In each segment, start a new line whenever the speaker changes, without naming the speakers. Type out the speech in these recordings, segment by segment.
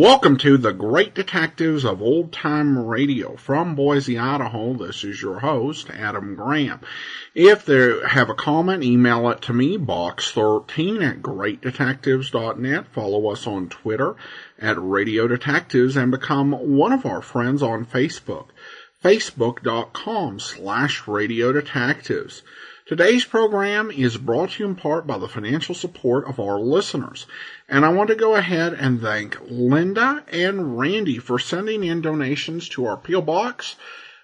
Welcome to the Great Detectives of Old Time Radio. From Boise, Idaho, this is your host, Adam Graham. If they have a comment, email it to me, box13@greatdetectives.net. Follow us on Twitter at Radio Detectives and become one of our friends on Facebook, facebook.com/Radio Detectives. Today's program is brought to you in part by the financial support of our listeners. And I want to go ahead and thank Linda and Randy for sending in donations to our P.O. Box.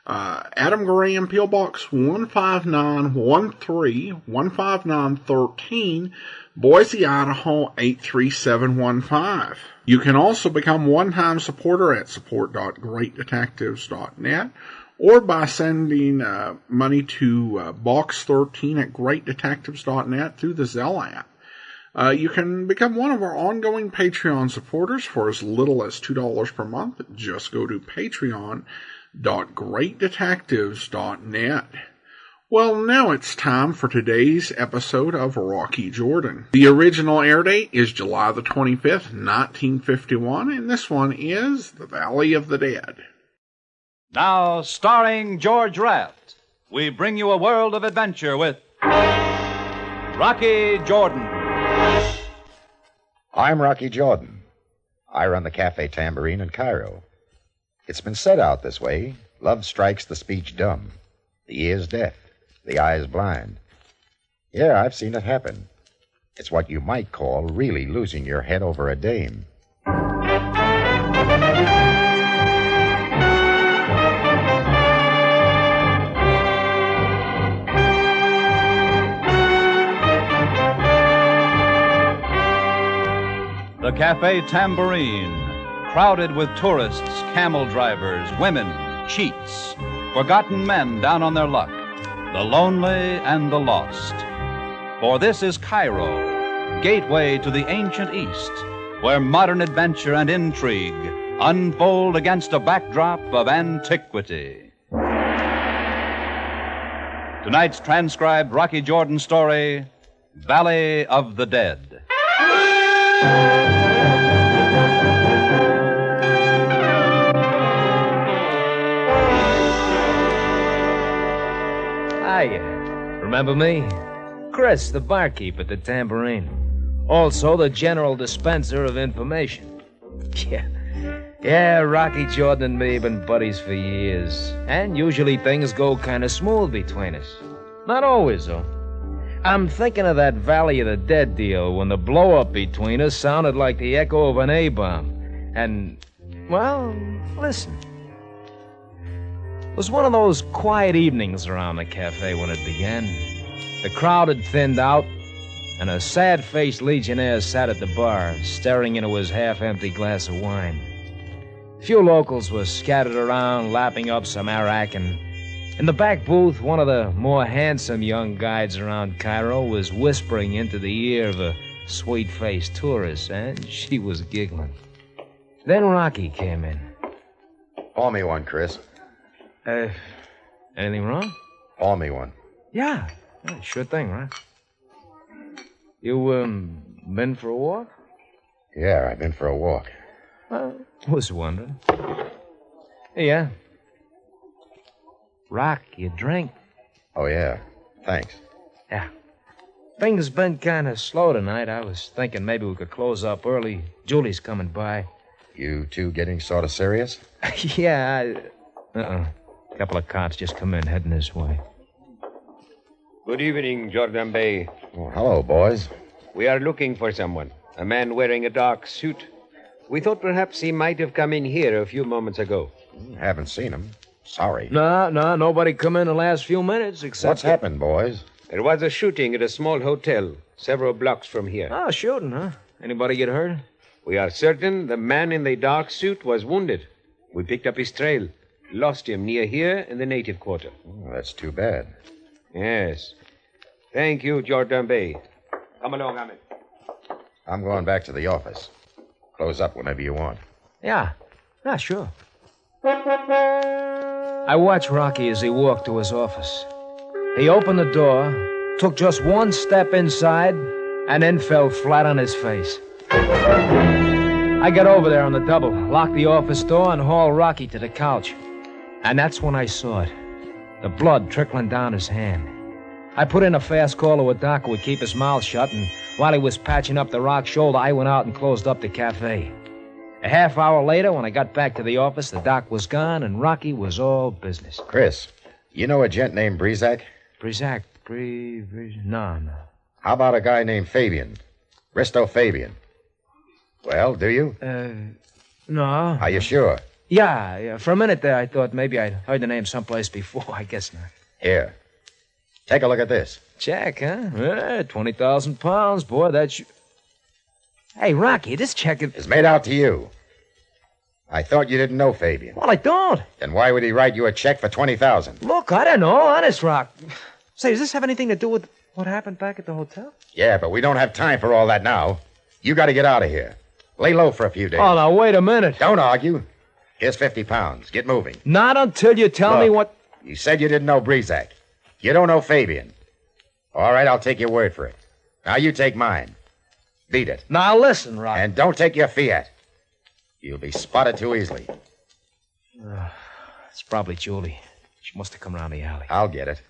Adam Graham, P.O. Box 15913, 15913, Boise, Idaho 83715. You can also become one-time supporter at support.greatdetectives.net. or by sending money to box13@greatdetectives.net through the Zelle app. You can become one of our ongoing Patreon supporters for as little as $2 per month. Just go to patreon.greatdetectives.net. Well, now it's time for today's episode of Rocky Jordan. The original air date is July the 25th, 1951, and this one is The Valley of the Dead.
Now, starring George Raft, we bring you a world of adventure with Rocky Jordan.
I'm Rocky Jordan. I run the Cafe Tambourine in Cairo. It's been said out this way, love strikes the speech dumb, the ears deaf, the eyes blind. Yeah, I've seen it happen. It's what you might call really losing your head over a dame.
The Cafe Tambourine, crowded with tourists, camel drivers, women, cheats, forgotten men down on their luck, the lonely and the lost. For this is Cairo, gateway to the ancient East, where modern adventure and intrigue unfold against a backdrop of antiquity. Tonight's transcribed Rocky Jordan story, Valley of the Dead.
Hiya. Remember me? Chris, the barkeep at the Tambourine. Also the general dispenser of information. Yeah, Rocky Jordan and me have been buddies for years. And usually things go kind of smooth between us. Not always, though. I'm thinking of that Valley of the Dead deal when the blow-up between us sounded like the echo of an A-bomb. And, well, listen. It was one of those quiet evenings around the cafe when it began. The crowd had thinned out, and a sad-faced legionnaire sat at the bar, staring into his half-empty glass of wine. A few locals were scattered around, lapping up some arak, and in the back booth, one of the more handsome young guides around Cairo was whispering into the ear of a sweet-faced tourist, and she was giggling. Then Rocky came in.
Pour me one, Chris.
Anything wrong?
Pour me one.
Yeah, sure thing, right? You, been for a walk?
Yeah, I've been for a walk.
Well, was wondering. Yeah. Rock, you drink?
Oh, yeah. Thanks.
Yeah. Things been kind of slow tonight. I was thinking maybe we could close up early. Julie's coming by.
You two getting sort of serious?
Yeah, A couple of cops just come in heading this way.
Good evening, Jordan Bey.
Oh, hello, boys.
We are looking for someone. A man wearing a dark suit. We thought perhaps he might have come in here a few moments ago.
Haven't seen him. Sorry.
No, nobody come in the last few minutes except...
What's happened, boys?
There was a shooting at a small hotel several blocks from here.
Oh, shooting, huh? Anybody get hurt?
We are certain the man in the dark suit was wounded. We picked up his trail. Lost him near here in the native quarter.
Oh, that's too bad.
Yes. Thank you, Jordan Bey. Come along, Ahmed.
I'm going back to the office. Close up whenever you want.
Yeah, sure. I watched Rocky as he walked to his office. He opened the door, took just one step inside, and then fell flat on his face. I got over there on the double, locked the office door, and hauled Rocky to the couch. And that's when I saw it. The blood trickling down his hand. I put in a fast call to a doc who would keep his mouth shut, and while he was patching up the rock shoulder, I went out and closed up the cafe. A half hour later, when I got back to the office, the doc was gone, and Rocky was all business.
Chris, you know a gent named Breezak?
Breezak? No.
How about a guy named Fabian? Risto Fabian. Well, do you?
No.
Are you sure?
Yeah. For a minute there, I thought maybe I'd heard the name someplace before. I guess not.
Here. Take a look at this.
Check, huh? 20,000 pounds, boy, that's... Hey, Rocky, this check
is made out to you. I thought you didn't know Fabian.
Well, I don't.
Then why would he write you a check for 20,000?
Look, I don't know. Honest, Rock. Say, does this have anything to do with what happened back at the hotel?
Yeah, but we don't have time for all that now. You got to get out of here. Lay low for a few days.
Oh, now, wait a minute.
Don't argue. Here's 50 pounds. Get moving.
Not until you tell me what...
You said you didn't know Breezak. You don't know Fabian. All right, I'll take your word for it. Now you take mine. Beat it.
Now listen, Rock.
And don't take your Fiat. You'll be spotted too easily.
It's probably Julie. She must have come around the alley.
I'll get it.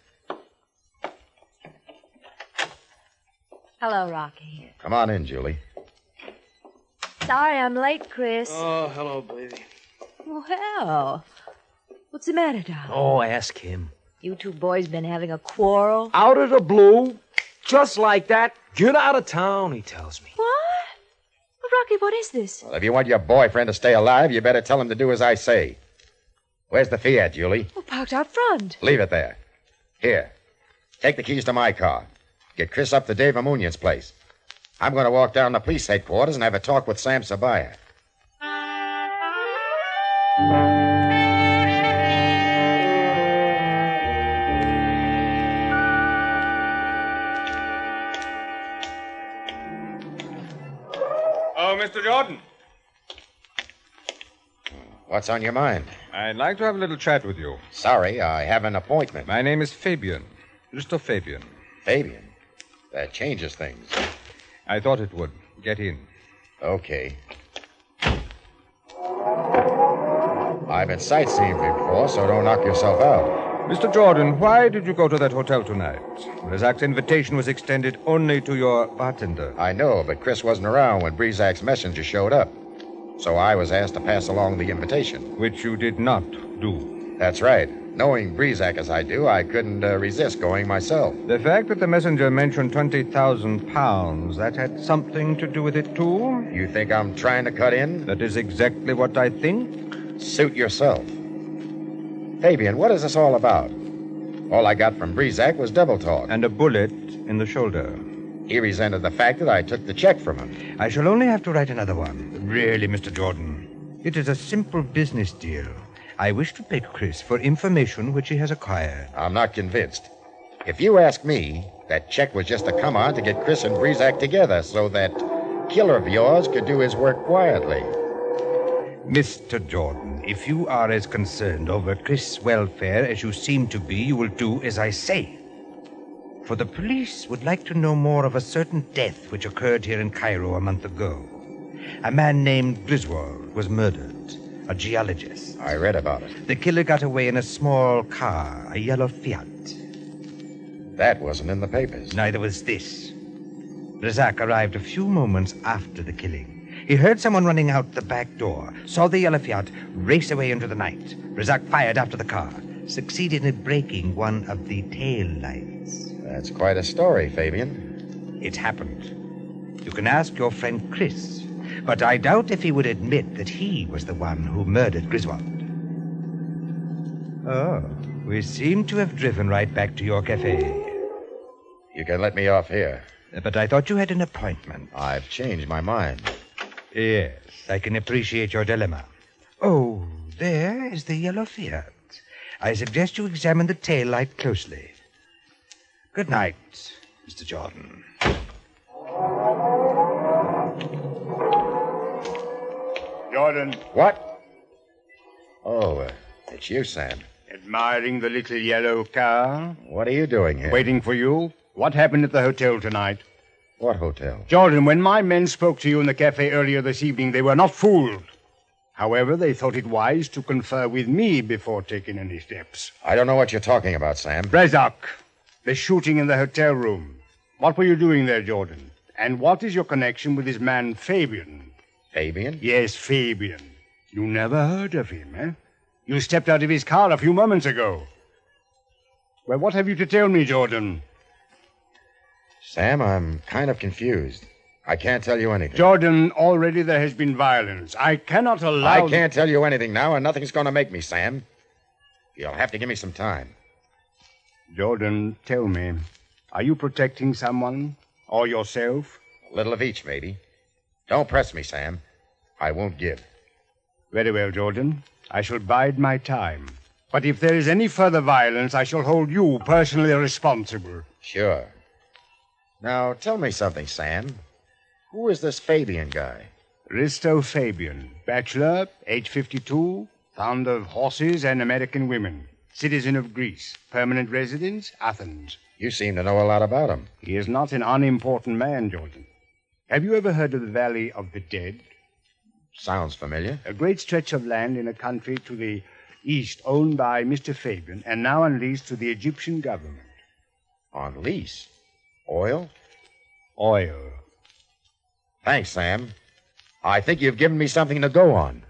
Hello, Rocky.
Come on in, Julie.
Sorry I'm late, Chris.
Oh, hello, baby.
Well, what's the matter, darling?
Oh, ask him.
You two boys been having a quarrel?
Out of the blue, just like that. Get out of town, he tells me.
What? Well, Rocky, what is this?
Well, if you want your boyfriend to stay alive, you better tell him to do as I say. Where's the Fiat, Julie?
Well, parked out front.
Leave it there. Here. Take the keys to my car. Get Chris up to Dave Amunyan's place. I'm going to walk down to police headquarters and have a talk with Sam Sabaya.
Oh, Mr. Jordan.
What's on your mind?
I'd like to have a little chat with you.
Sorry, I have an appointment.
My name is Fabian. Mr. Fabian.
Fabian? That changes things.
I thought it would. Get in.
Okay. I've been sightseeing before, so don't knock yourself out.
Mr. Jordan, why did you go to that hotel tonight? Breezak's invitation was extended only to your bartender.
I know, but Chris wasn't around when Breezak's messenger showed up. So I was asked to pass along the invitation.
Which you did not do.
That's right. Knowing Breezak as I do, I couldn't resist going myself.
The fact that the messenger mentioned 20,000 pounds, that had something to do with it, too?
You think I'm trying to cut in?
That is exactly what I think.
Suit yourself. Fabian, what is this all about? All I got from Breezak was double talk.
And a bullet in the shoulder.
He resented the fact that I took the check from him.
I shall only have to write another one. Really, Mr. Jordan. It is a simple business deal. I wish to pay Chris for information which he has acquired.
I'm not convinced. If you ask me, that check was just a come-on to get Chris and Breezak together so that killer of yours could do his work quietly.
Mr. Jordan, if you are as concerned over Chris' welfare as you seem to be, you will do as I say. For the police would like to know more of a certain death which occurred here in Cairo a month ago. A man named Griswold was murdered, a geologist.
I read about it.
The killer got away in a small car, a Yellow Fiat.
That wasn't in the papers.
Neither was this. Razak arrived a few moments after the killing. He heard someone running out the back door, saw the Yellow Fiat race away into the night. Razak fired after the car, succeeded in breaking one of the tail lights.
That's quite a story, Fabian.
It happened. You can ask your friend Chris, but I doubt if he would admit that he was the one who murdered Griswold. Oh, we seem to have driven right back to your cafe.
You can let me off here.
But I thought you had an appointment.
I've changed my mind.
Yes, I can appreciate your dilemma. Oh, there is the Yellow Fiat. I suggest you examine the tail light closely. Good night, Mr. Jordan.
Jordan,
What? Oh, it's you, Sam.
admiring the little yellow car?
What are you doing here?
Waiting for you? What happened at the hotel tonight?
What hotel?
Jordan, when my men spoke to you in the cafe earlier this evening, they were not fooled. However, they thought it wise to confer with me before taking any steps.
I don't know what you're talking about, Sam.
Brezak, the shooting in the hotel room. What were you doing there, Jordan? And what is your connection with this man, Fabian?
Fabian?
Yes, Fabian. You never heard of him, eh? You stepped out of his car a few moments ago. Well, what have you to tell me, Jordan?
Sam, I'm kind of confused. I can't tell you anything.
Jordan, already there has been violence. I cannot allow...
I can't tell you anything now, and nothing's going to make me, Sam. You'll have to give me some time.
Jordan, tell me, are you protecting someone or yourself?
A little of each, maybe. Don't press me, Sam. I won't give.
Very well, Jordan. I shall bide my time. But if there is any further violence, I shall hold you personally responsible.
Sure. Now, tell me something, Sam. Who is this Fabian guy?
Risto Fabian, bachelor, age 52, fond of horses and American women, citizen of Greece, permanent residence, Athens.
You seem to know a lot about him.
He is not an unimportant man, Jordan. Have you ever heard of the Valley of the Dead?
Sounds familiar.
A great stretch of land in a country to the east owned by Mr. Fabian and now on lease to the Egyptian government.
On lease? Oil?
Oil.
Thanks, Sam. I think you've given me something to go on.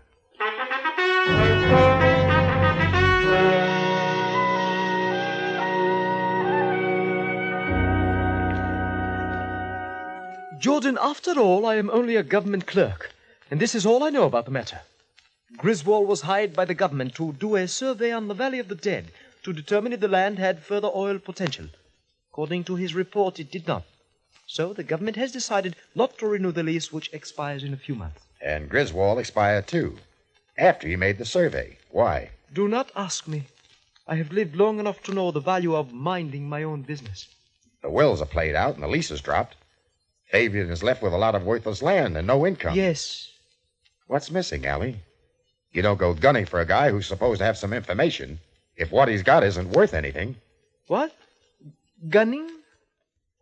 Jordan, after all, I am only a government clerk, and this is all I know about the matter. Griswold was hired by the government to do a survey on the Valley of the Dead to determine if the land had further oil potential. According to his report, it did not. So the government has decided not to renew the lease, which expires in a few months.
And Griswold expired, too. After he made the survey. Why?
Do not ask me. I have lived long enough to know the value of minding my own business.
The wills are played out and the lease is dropped. Fabian is left with a lot of worthless land and no income.
Yes.
What's missing, Allie? You don't go gunning for a guy who's supposed to have some information if what he's got isn't worth anything.
What? Gunning?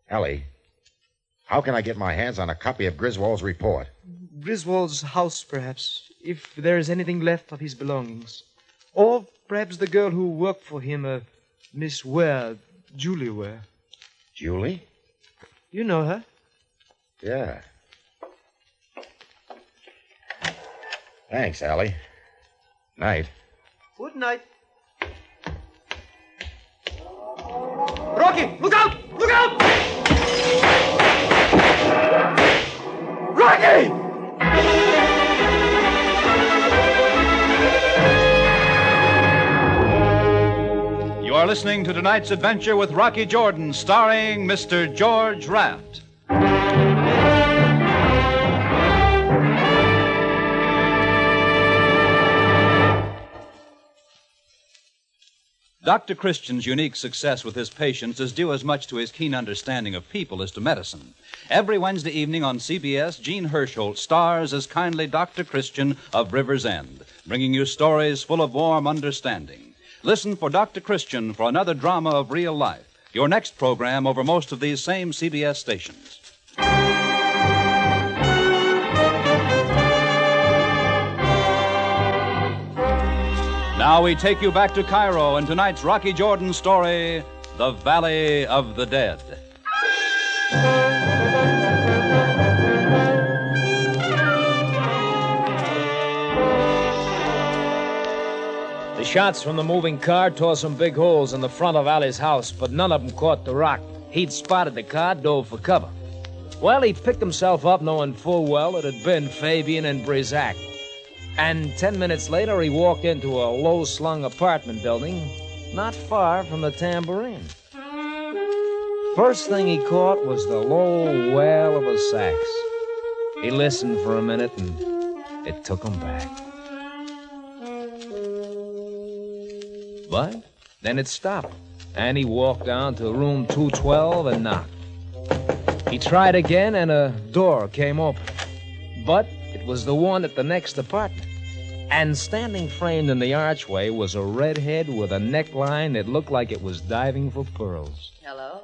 Allie, how can I get my hands on a copy of Griswold's report?
Griswold's house, perhaps, if there is anything left of his belongings. Or perhaps the girl who worked for him, Miss Ware, Julie Ware.
Julie?
You know her?
Yeah. Thanks, Allie. Night.
Good night. Rocky, look out! Look out! Rocky!
You are listening to tonight's adventure with Rocky Jordan, starring Mr. George Raft. Dr. Christian's unique success with his patients is due as much to his keen understanding of people as to medicine. Every Wednesday evening on CBS, Gene Herschel stars as kindly Dr. Christian of River's End, bringing you stories full of warm understanding. Listen for Dr. Christian for another drama of real life, your next program over most of these same CBS stations. Now we take you back to Cairo in tonight's Rocky Jordan story, The Valley of the Dead.
The shots from the moving car tore some big holes in the front of Ali's house, but none of them caught the rock. He'd spotted the car, dove for cover. Well, he picked himself up knowing full well it had been Fabian and Brizac. And 10 minutes later, he walked into a low-slung apartment building not far from the Tambourine. First thing he caught was the low wail of a sax. He listened for a minute, and it took him back. But then it stopped, and he walked down to room 212 and knocked. He tried again, and a door came open. But it was the one at the next apartment. And standing framed in the archway was a redhead with a neckline that looked like it was diving for pearls.
Hello.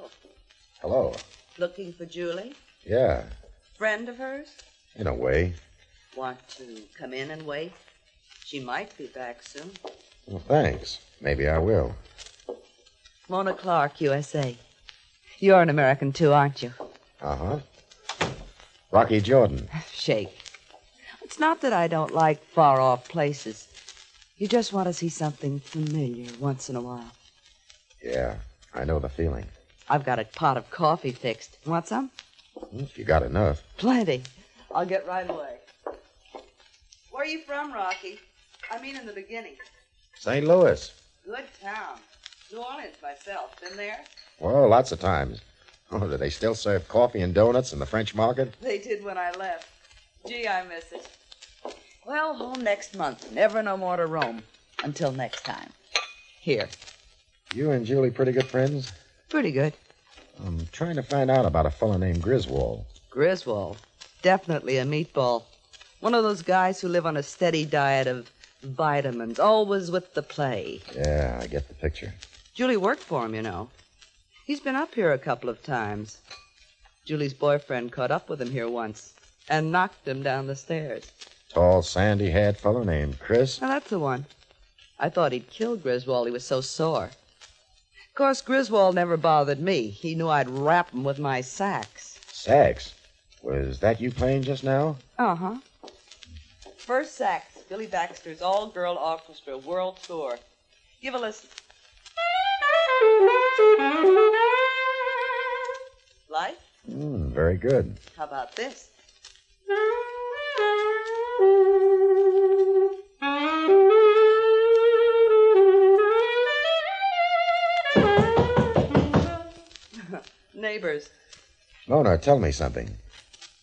Hello.
Looking for Julie?
Yeah,
Friend of hers?
in a way.
Want to come in and wait? She might be back soon.
Well, thanks. Maybe I will.
Mona Clark, USA. You're an American, too, aren't you?
Uh-huh. Rocky Jordan.
Shake. It's not that I don't like far-off places. You just want to see something familiar once in a while.
Yeah, I know the feeling.
I've got a pot of coffee fixed. Want some?
If you got enough.
Plenty. I'll get right away. Where are you from, Rocky? I mean in the beginning.
St. Louis.
Good town. New Orleans myself. Been there?
Well, lots of times. Oh, do they still serve coffee and donuts in the French market?
They did when I left. Gee, I miss it. Well, home next month. Never no more to roam. Until next time. Here.
You and Julie pretty good friends?
Pretty good.
I'm trying to find out about a fellow named Griswold.
Griswold. Definitely a meatball. One of those guys who live on a steady diet of vitamins, always with the play.
Yeah, I get the picture.
Julie worked for him, you know. He's been up here a couple of times. Julie's boyfriend caught up with him here once and knocked him down the stairs.
Tall, sandy-haired fellow named Chris?
Now, that's the one. I thought he'd kill Griswold. He was so sore. Of course, Griswold never bothered me. He knew I'd rap him with my sax.
Sax? Was that you playing just now?
Uh-huh. First sax, Billy Baxter's all-girl orchestra world tour. Give a listen. Like?
Very good.
How about this? Neighbors.
Mona, tell me something.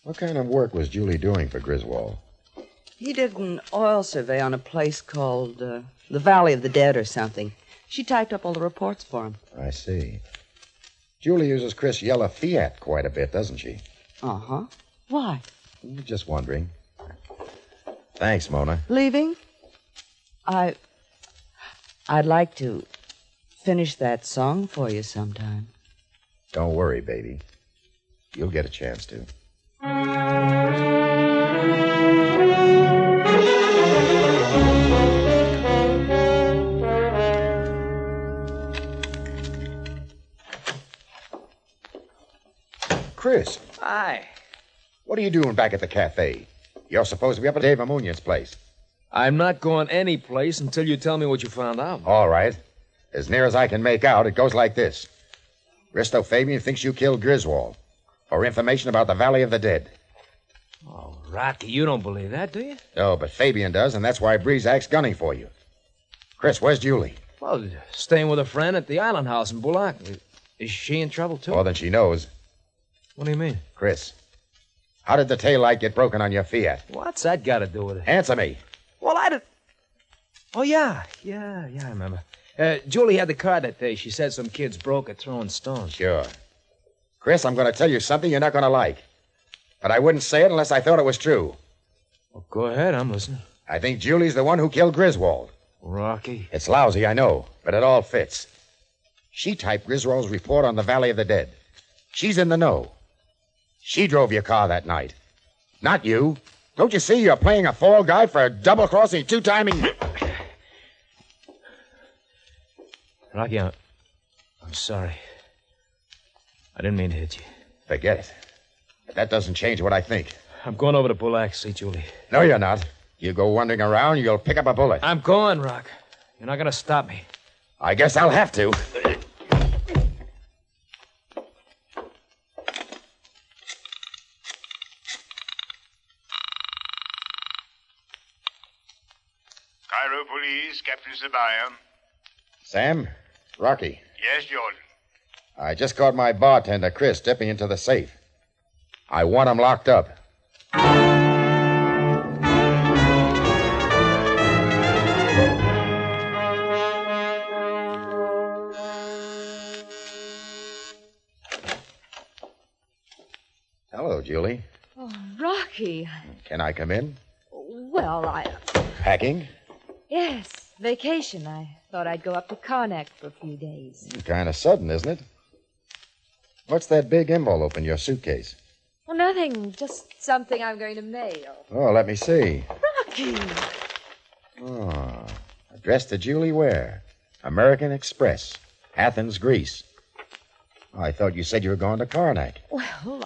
What kind of work was Julie doing for Griswold?
He did an oil survey on a place called the Valley of the Dead or something. She typed up all the reports for him.
I see. Julie uses Chris' Yellow Fiat quite a bit, doesn't she?
Uh-huh. Why?
Just wondering. Thanks, Mona.
Leaving? I'd like to finish that song for you sometime.
Don't worry, baby. You'll get a chance to. Chris.
Hi.
What are you doing back at the cafe? You're supposed to be up at Dave Amunion's place.
I'm not going any place until you tell me what you found out.
All right. As near as I can make out, it goes like this. Risto Fabian thinks you killed Griswold. For information about the Valley of the Dead.
Oh, Rocky, you don't believe that, do you?
No, but Fabian does, and that's why Breezak's gunning for you. Chris, where's Julie?
Well, staying with a friend at the Island House in Bullock. Is she in trouble, too?
More than she knows.
What do you mean?
Chris, how did the taillight get broken on your Fiat?
What's that got to do with it?
Answer me.
Well, Oh, yeah, I remember. Julie had the car that day. She said some kids broke it throwing stones.
Sure. Chris, I'm going to tell you something you're not going to like. But I wouldn't say it unless I thought it was true.
Well, go ahead. I'm listening.
I think Julie's the one who killed Griswold.
Rocky.
It's lousy, I know, but it all fits. She typed Griswold's report on the Valley of the Dead. She's in the know. She drove your car that night. Not you. Don't you see you're playing a fall guy for a double-crossing, two-timing...
Rocky, I'm sorry. I didn't mean to hit you.
Forget it. But that doesn't change what I think.
I'm going over to Bullock to see Julie.
No, you're not. You go wandering around, you'll pick up a bullet.
I'm going, Rock. You're not going to stop me.
I guess I'll have to.
Cairo Police, Captain Sabaya.
Sam? Rocky.
Yes, Jordan.
I just caught my bartender, Chris, dipping into the safe. I want him locked up. Hello, Julie.
Oh, Rocky.
Can I come in?
Well,
Packing?
Yes, vacation. I thought I'd go up to Karnak for a few days.
Kind of sudden, isn't it? What's that big envelope in your suitcase?
Well, nothing. Just something I'm going to mail.
Oh, let me see.
Rocky!
Oh, addressed to Julie Ware. American Express, Athens, Greece. Oh, I thought you said you were going to Karnak.
Well,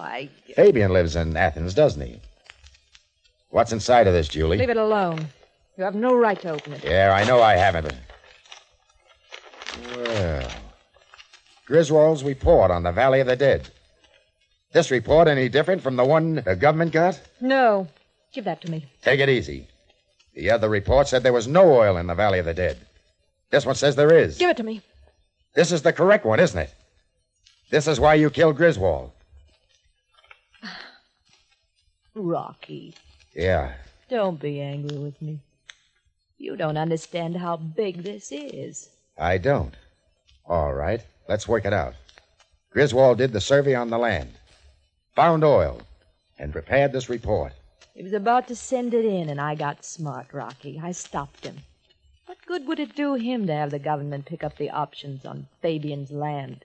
Fabian lives in Athens, doesn't he? What's inside of this, Julie?
Leave it alone. You have no right to open it.
Yeah, I know I haven't. Well, Griswold's report on the Valley of the Dead. This report any different from the one the government got?
No. Give that to me.
Take it easy. The other report said there was no oil in the Valley of the Dead. This one says there is.
Give it to me.
This is the correct one, isn't it? This is why you killed Griswold.
Rocky.
Yeah.
Don't be angry with me. You don't understand how big this is.
I don't. All right, let's work it out. Griswold did the survey on the land, found oil, and prepared this report.
He was about to send it in, and I got smart, Rocky. I stopped him. What good would it do him to have the government pick up the options on Fabian's land?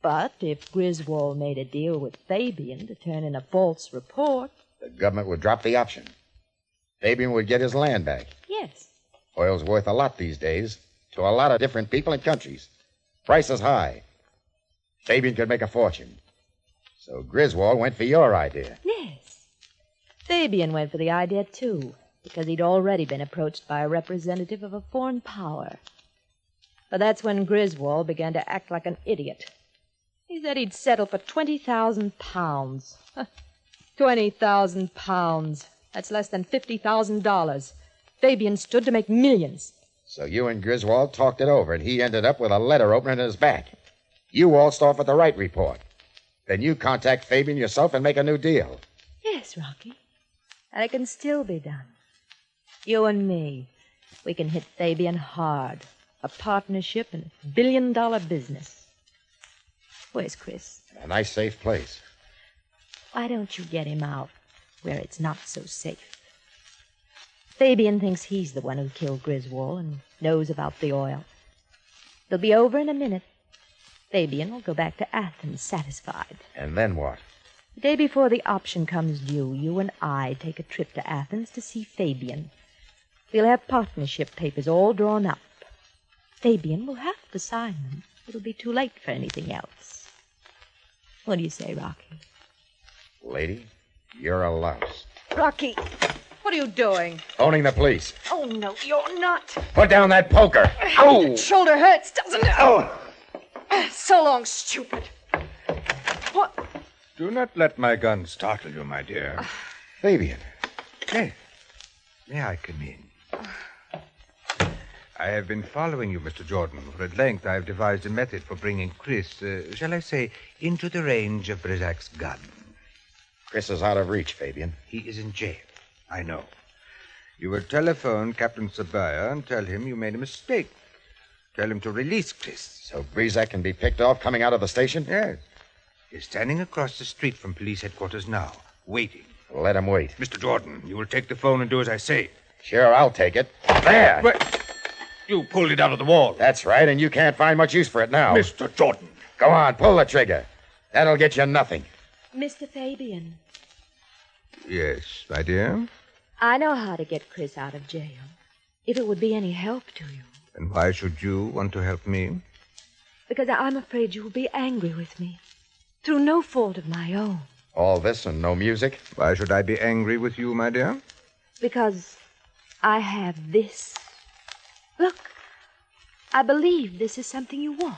But if Griswold made a deal with Fabian to turn in a false report...
The government would drop the option. Fabian would get his land back.
Yes.
Oil's worth a lot these days, to a lot of different people and countries. Price is high. Fabian could make a fortune. So Griswold went for your idea.
Yes. Fabian went for the idea, too, because he'd already been approached by a representative of a foreign power. But that's when Griswold began to act like an idiot. He said he'd settle for 20,000 pounds. 20,000 pounds. That's less than $50,000. Fabian stood to make millions.
So you and Griswold talked it over, and he ended up with a letter opener in his back. You waltzed off with the right report. Then you contact Fabian yourself and make a new deal.
Yes, Rocky. And it can still be done. You and me, we can hit Fabian hard. A partnership in a billion-dollar business. Where's Chris?
A nice, safe place.
Why don't you get him out where it's not so safe? Fabian thinks he's the one who killed Griswold and knows about the oil. They'll be over in a minute. Fabian will go back to Athens satisfied.
And then what?
The day before the option comes due, you and I take a trip to Athens to see Fabian. We'll have partnership papers all drawn up. Fabian will have to sign them. It'll be too late for anything else. What do you say, Rocky?
Lady, you're a louse.
Rocky, what are you doing?
Phoning the police.
Oh, no, you're not.
Put down that poker. Ow!
Shoulder hurts, doesn't it?
Oh!
So long, stupid. What?
Do not let my gun startle you, my dear.
Fabian.
May I come in? I have been following you, Mr. Jordan, for at length I have devised a method for bringing Chris, shall I say, into the range of Brizak's gun.
Chris is out of reach, Fabian.
He is in jail, I know. You will telephone Captain Sabaya and tell him you made a mistake. Tell him to release Chris.
So Brizak can be picked off coming out of the station?
Yes. He's standing across the street from police headquarters now, waiting.
Let him wait.
Mr. Jordan, you will take the phone and do as I say.
Sure, I'll take it. There!
But you pulled it out of the wall.
That's right, and you can't find much use for it now.
Mr. Jordan.
Go on, pull the trigger. That'll get you nothing.
Mr. Fabian.
Yes, my dear?
I know how to get Chris out of jail, if it would be any help to you.
And why should you want to help me?
Because I'm afraid you will be angry with me, through no fault of my own.
All this and no music?
Why should I be angry with you, my dear?
Because I have this. Look, I believe this is something you want.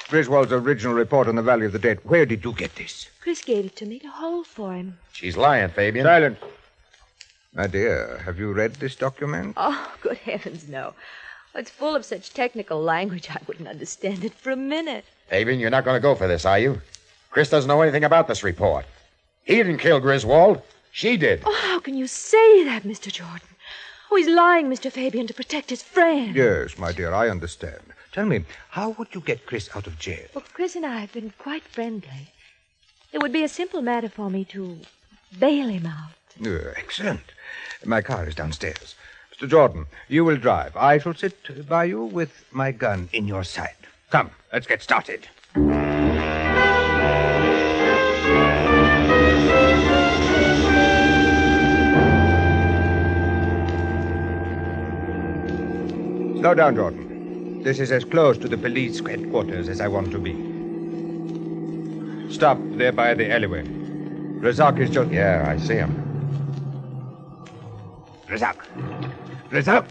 Griswold's original report on the Valley of the Dead. Where did you get this?
Chris gave it to me to hold for him.
She's lying, Fabian.
Silence. My dear, have you read this document?
Oh, good heavens, no. It's full of such technical language I wouldn't understand it for a minute.
Fabian, you're not going to go for this, are you? Chris doesn't know anything about this report. He didn't kill Griswold. She did.
Oh, how can you say that, Mr. Jordan? Oh, he's lying, Mr. Fabian, to protect his friend.
Yes, my dear, I understand. Tell me, how would you get Chris out of jail?
Well, Chris and I have been quite friendly. It would be a simple matter for me to bail him out.
Excellent. My car is downstairs. Mr. Jordan, you will drive. I shall sit by you with my gun in your side. Come, let's get started. Slow down, Jordan. This is as close to the police headquarters as I want to be. Stop there by the alleyway. Razak is just...
Yeah, I see him.
Razak. Razak.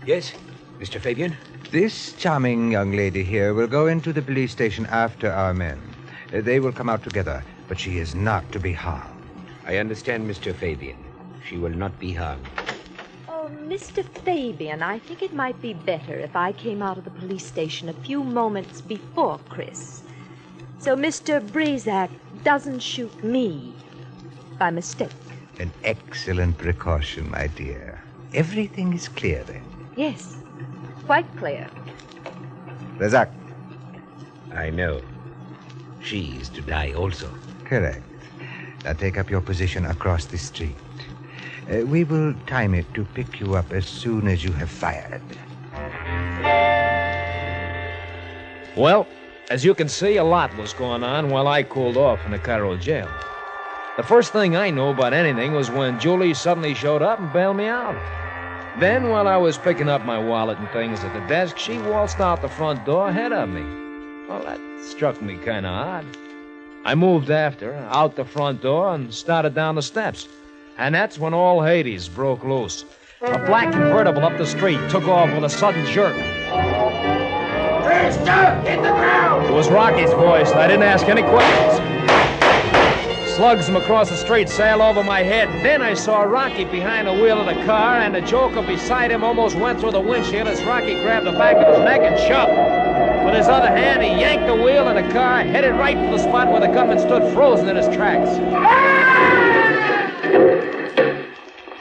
Yes, Mr. Fabian?
This charming young lady here will go into the police station after our men. They will come out together, but she is not to be harmed.
I understand, Mr. Fabian. She will not be harmed.
Oh, Mr. Fabian, I think it might be better if I came out of the police station a few moments before Chris. So Mr. Brazak doesn't shoot me by mistake.
An excellent precaution, my dear. Everything is clear then.
Yes, quite clear.
Razak.
I know. She is to die also.
Correct. Now take up your position across the street. We will time it to pick you up as soon as you have fired.
Well, as you can see, a lot was going on while I cooled off in the Cairo jail. The first thing I knew about anything was when Julie suddenly showed up and bailed me out. Then, while I was picking up my wallet and things at the desk, she waltzed out the front door ahead of me. Well, that struck me kind of odd. I moved after her, out the front door, and started down the steps. And that's when all Hades broke loose. A black convertible up the street took off with a sudden jerk.
Brewster, hit the ground!
It was Rocky's voice, and I didn't ask any questions. Slugs from across the street sailed over my head, and then I saw Rocky behind the wheel of the car, and the joker beside him almost went through the windshield as Rocky grabbed the back of his neck and shoved. With his other hand, he yanked the wheel, and the car headed right for the spot where the gunman stood frozen in his tracks.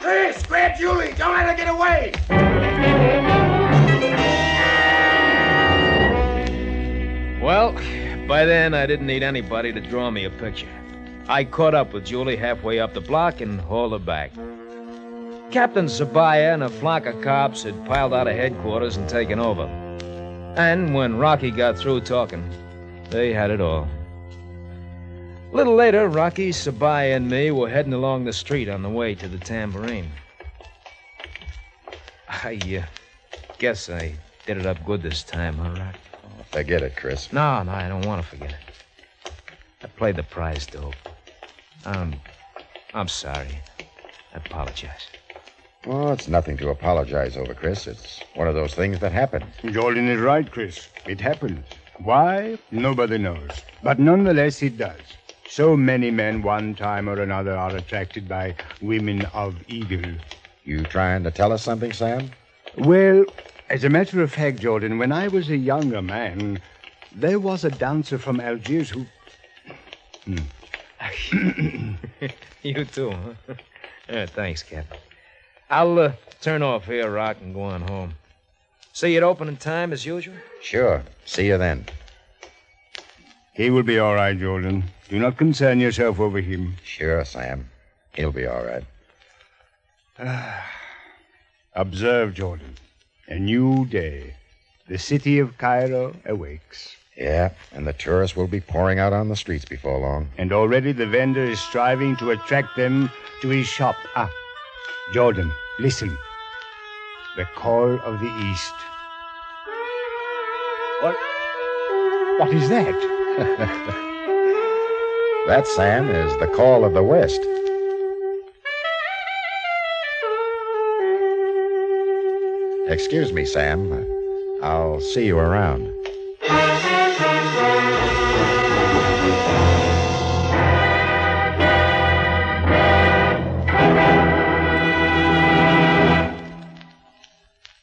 Chris, grab Julie! Don't let her get away!
Well, by then I didn't need anybody to draw me a picture. I caught up with Julie halfway up the block and hauled her back. Captain Sabaya and a flock of cops had piled out of headquarters and taken over. And when Rocky got through talking, they had it all. A little later, Rocky, Sabaya, and me were heading along the street on the way to the Tambourine. I guess I did it up good this time, huh, Rock?
Forget it, Chris.
No, I don't want to forget it. I played the prize dope. I'm sorry. I apologize.
Well, it's nothing to apologize over, Chris. It's one of those things that happen.
Jordan is right, Chris. It happens. Why? Nobody knows. But nonetheless, it does. So many men, one time or another, are attracted by women of evil.
You trying to tell us something, Sam?
Well, as a matter of fact, Jordan, when I was a younger man, there was a dancer from Algiers who...
You too, huh? Thanks, Captain. I'll turn off here, Rock, and go on home. See you at opening time as usual?
Sure. See you then.
He will be all right, Jordan. Do not concern yourself over him.
Sure, Sam. He'll be all right.
Observe, Jordan. A new day. The city of Cairo awakes.
Yeah, and the tourists will be pouring out on the streets before long.
And already the vendor is striving to attract them to his shop. Jordan, listen. The call of the East. What is that?
That, Sam, is the call of the West. Excuse me, Sam. I'll see you around.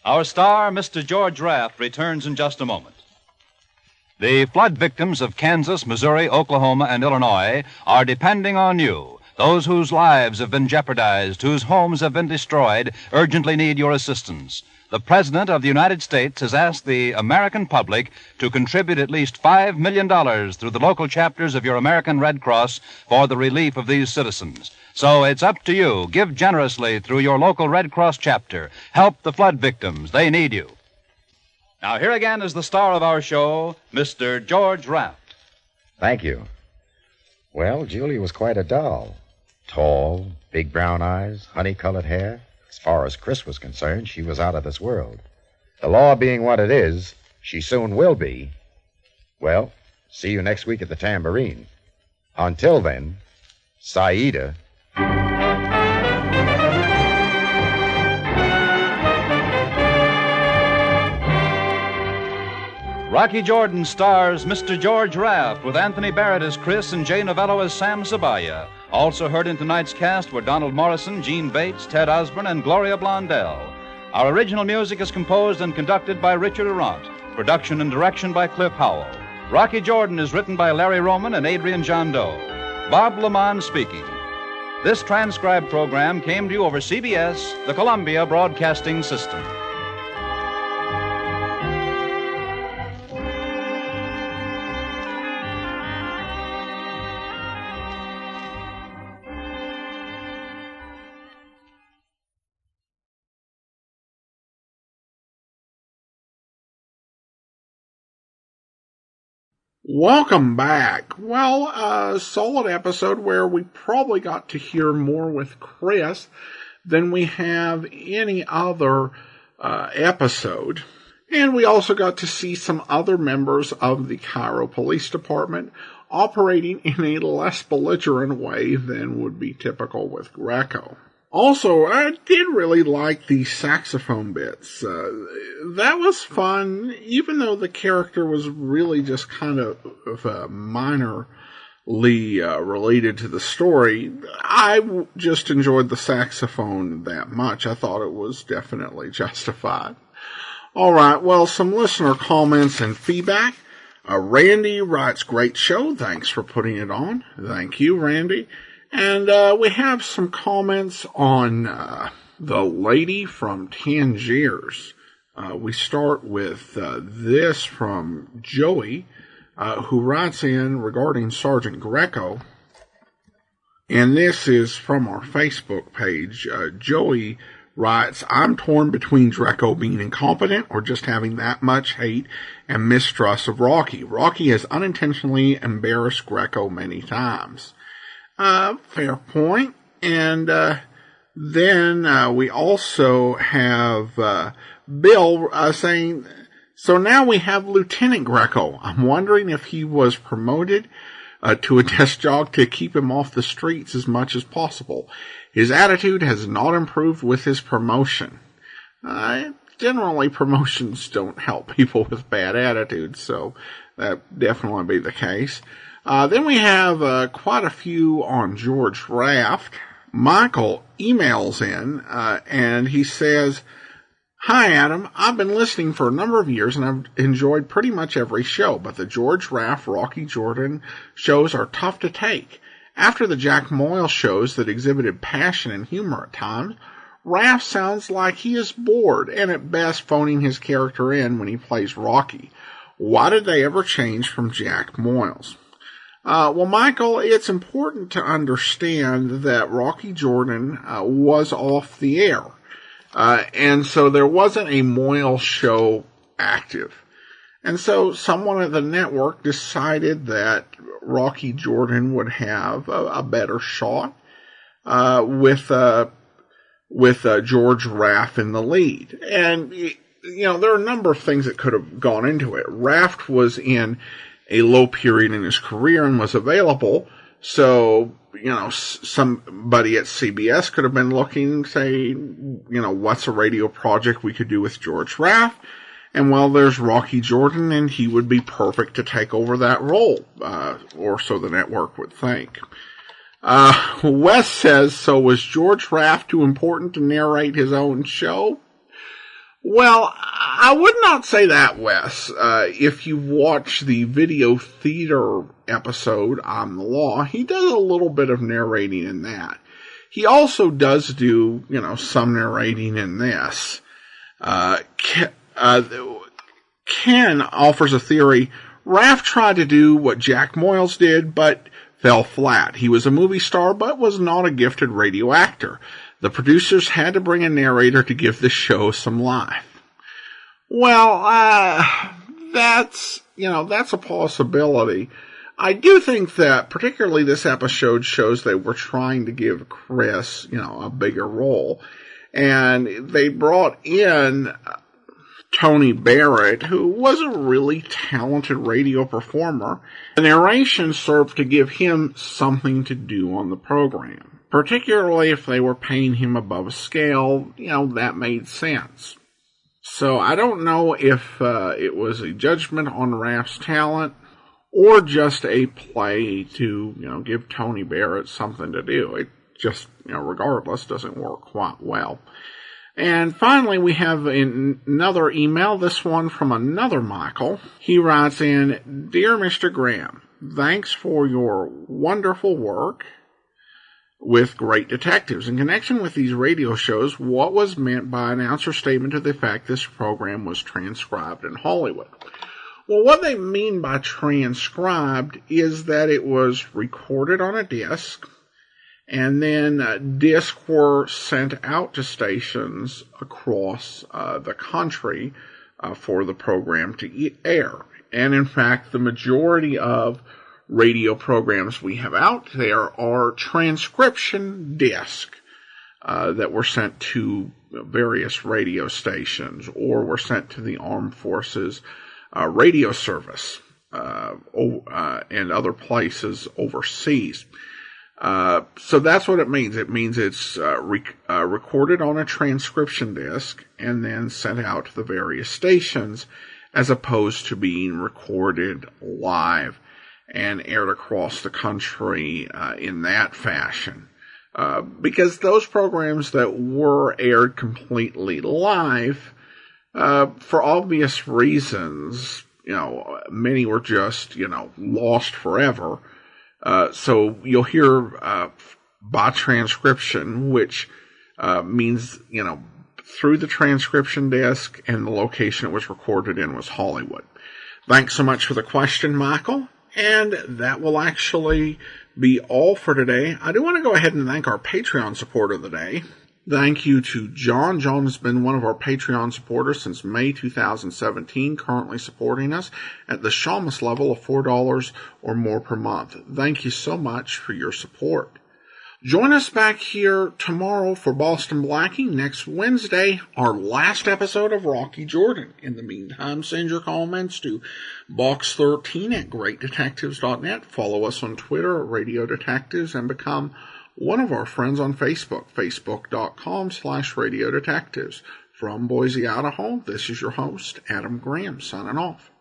Our star, Mr. George Raft, returns in just a moment. The flood victims of Kansas, Missouri, Oklahoma, and Illinois are depending on you. Those whose lives have been jeopardized, whose homes have been destroyed, urgently need your assistance. The President of the United States has asked the American public to contribute at least $5 million through the local chapters of your American Red Cross for the relief of these citizens. So it's up to you. Give generously through your local Red Cross chapter. Help the flood victims. They need you. Now, here again is the star of our show, Mr. George Raft.
Thank you. Well, Julie was quite a doll. Tall, big brown eyes, honey-colored hair. As far as Chris was concerned, she was out of this world. The law being what it is, she soon will be. Well, see you next week at the Tambourine. Until then, Saida.
Rocky Jordan stars Mr. George Raft with Anthony Barrett as Chris and Jay Novello as Sam Sabaya. Also heard in tonight's cast were Donald Morrison, Gene Bates, Ted Osborne, and Gloria Blondell. Our original music is composed and conducted by Richard Arant. Production and direction by Cliff Howell. Rocky Jordan is written by Larry Roman and Adrian John Doe. Bob Lamont speaking. This transcribed program came to you over CBS, the Columbia Broadcasting System.
Welcome back. Well, a solid episode where we probably got to hear more with Chris than we have any other episode. And we also got to see some other members of the Cairo Police Department operating in a less belligerent way than would be typical with Greco. Also, I did really like the saxophone bits. That was fun, even though the character was really just kind of minorly related to the story. I just enjoyed the saxophone that much. I thought it was definitely justified. All right, well, some listener comments and feedback. Randy writes, great show. Thanks for putting it on. Thank you, Randy. And we have some comments on the lady from Tangiers. We start with this from Joey, who writes in regarding Sergeant Greco. And this is from our Facebook page. Joey writes, I'm torn between Greco being incompetent or just having that much hate and mistrust of Rocky. Rocky has unintentionally embarrassed Greco many times. Fair point. And then we also have Bill saying, so now we have Lieutenant Greco. I'm wondering if he was promoted to a desk job to keep him off the streets as much as possible. His attitude has not improved with his promotion. Generally, promotions don't help people with bad attitudes, so that definitely be the case. Then we have quite a few on George Raft. Michael emails in, and he says, hi, Adam. I've been listening for a number of years, and I've enjoyed pretty much every show, but the George Raft, Rocky Jordan shows are tough to take. After the Jack Moyle shows that exhibited passion and humor at times, Raft sounds like he is bored, and at best phoning his character in when he plays Rocky. Why did they ever change from Jack Moyles? Well, Michael, it's important to understand that Rocky Jordan was off the air. And so there wasn't a Moyle show active. And so someone at the network decided that Rocky Jordan would have a better shot with George Raft in the lead. And, you know, there are a number of things that could have gone into it. Raft was in a low period in his career and was available. So, you know, somebody at CBS could have been looking, say, you know, what's a radio project we could do with George Raft? And well, there's Rocky Jordan, and he would be perfect to take over that role, or so the network would think. Wes says, so was George Raft too important to narrate his own show? Well, I would not say that, Wes. If you watch the video theater episode on the law, he does a little bit of narrating in that. He also does do, you know, some narrating in this. Ken offers a theory. Raft tried to do what Jack Moyles did, but fell flat. He was a movie star, but was not a gifted radio actor. The producers had to bring a narrator to give the show some life. Well, that's a possibility. I do think that particularly this episode shows they were trying to give Chris, you know, a bigger role. And they brought in Tony Barrett, who was a really talented radio performer. The narration served to give him something to do on the program. Particularly if they were paying him above a scale, that made sense. So I don't know if it was a judgment on Raff's talent or just a play to, give Tony Barrett something to do. It just, regardless, doesn't work quite well. And finally, we have another email, this one from another Michael. He writes in, Dear Mr. Graham, thanks for your wonderful work with Great Detectives. In connection with these radio shows, what was meant by announcer statement to the effect this program was transcribed in Hollywood? Well, what they mean by transcribed is that it was recorded on a disc, and then discs were sent out to stations across the country for the program to air. And in fact, the majority of radio programs we have out there are transcription discs that were sent to various radio stations or were sent to the Armed Forces Radio Service and other places overseas. So that's what it means. It means it's recorded on a transcription disc and then sent out to the various stations as opposed to being recorded live and aired across the country in that fashion. Because those programs that were aired completely live, for obvious reasons, many were just, lost forever. So you'll hear by transcription, which means, through the transcription disc, and the location it was recorded in was Hollywood. Thanks so much for the question, Michael. And that will actually be all for today. I do want to go ahead and thank our Patreon supporter of the day. Thank you to John. John has been one of our Patreon supporters since May 2017, currently supporting us at the Shamus level of $4 or more per month. Thank you so much for your support. Join us back here tomorrow for Boston Blackie. Next Wednesday, our last episode of Rocky Jordan. In the meantime, send your comments to box13 at greatdetectives.net. Follow us on Twitter at Radio Detectives and become one of our friends on Facebook, facebook.com/Radio Detectives. From Boise, Idaho, this is your host, Adam Graham, signing off.